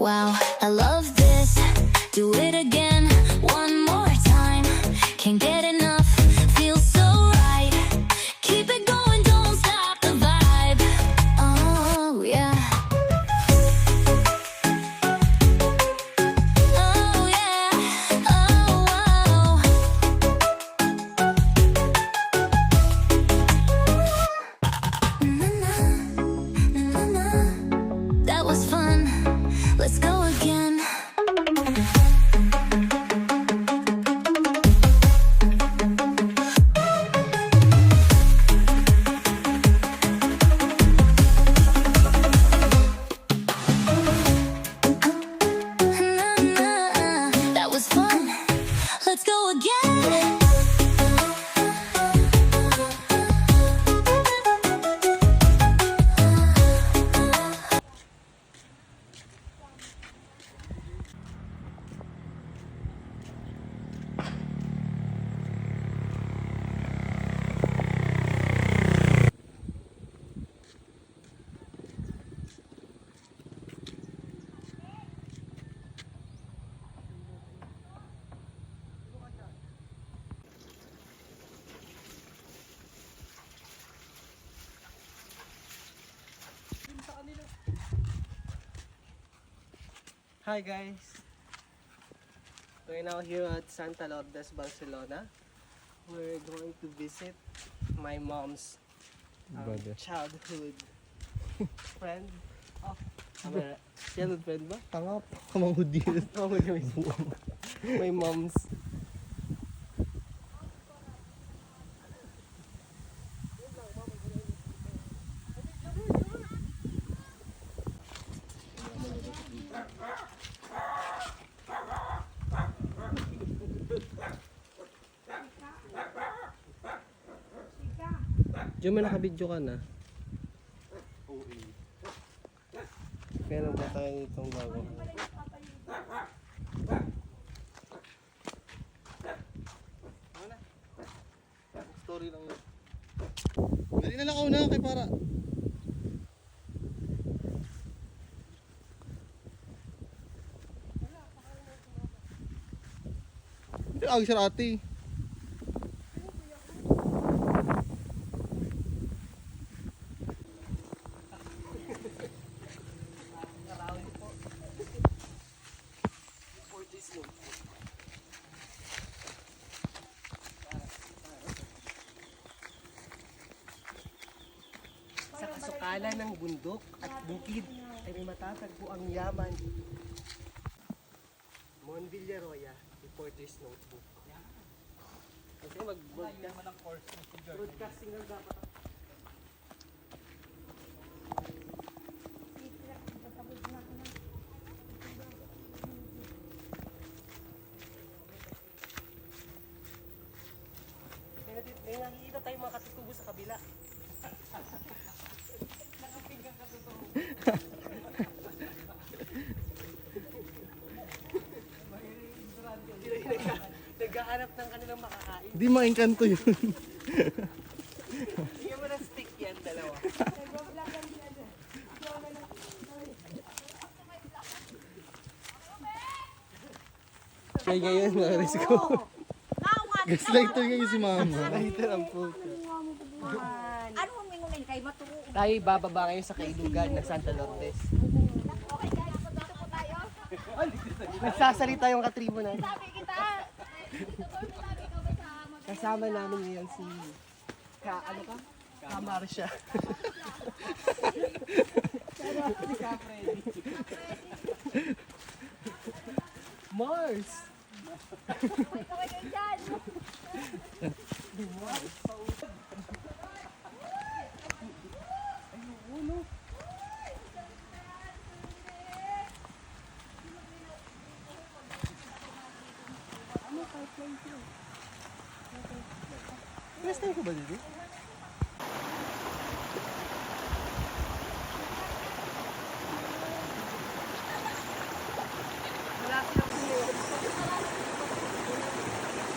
Wow, I love this. Do it again, one more time. Can't get enough, feels so right. Keep it going, don't stop the vibe. Oh yeah. Oh yeah. Oh, oh. Na-na, na-na. That was fun. Let's go again. Na-na, that was fun. Let's go again. Hi guys! We're now here at Santa Lourdes, Barcelona. We're going to visit my mom's childhood friend. Oh, childhood friend ba? Tangap, kamangudil. My mom's Diyo may nakabidyo ka na. Meron ba tayo itong bago? Story lang yun. Dali na lang ako na kay para. Hindi ako sa ate. Sa kasukalan ng bundok at bukid ay may matatagpo ang yaman. Mon Villaroya, Reporter's Notebook. Kasi broadcasting lang dapat. May nakikita tayong mga katutubo sa kabila. Naghahanap ng kanilang makakain. Hindi maingkanto yun. Bigyan mo ng stick yan, dalawa. Try ngayon, mga resco. Gaslighter ngayon si mama. Later ang puto. Ano ang mingunin kay Maturo? Tayo bababa ngayon sa kailugan ng Santa Lourdes. Okay guys, dito po tayo. Nagsasalita yung katribo na. Sabi kita. Kasama namin ngayon si ano ka? Kamarsha. Si Ka Freddy. Mars! Kaway kayo dyan. First time ko ba dito?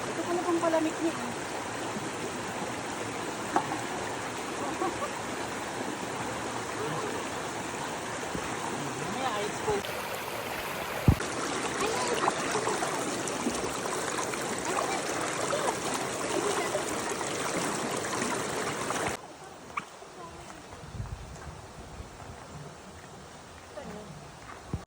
Ito pala pang palamig niya. Mamaya ice cold.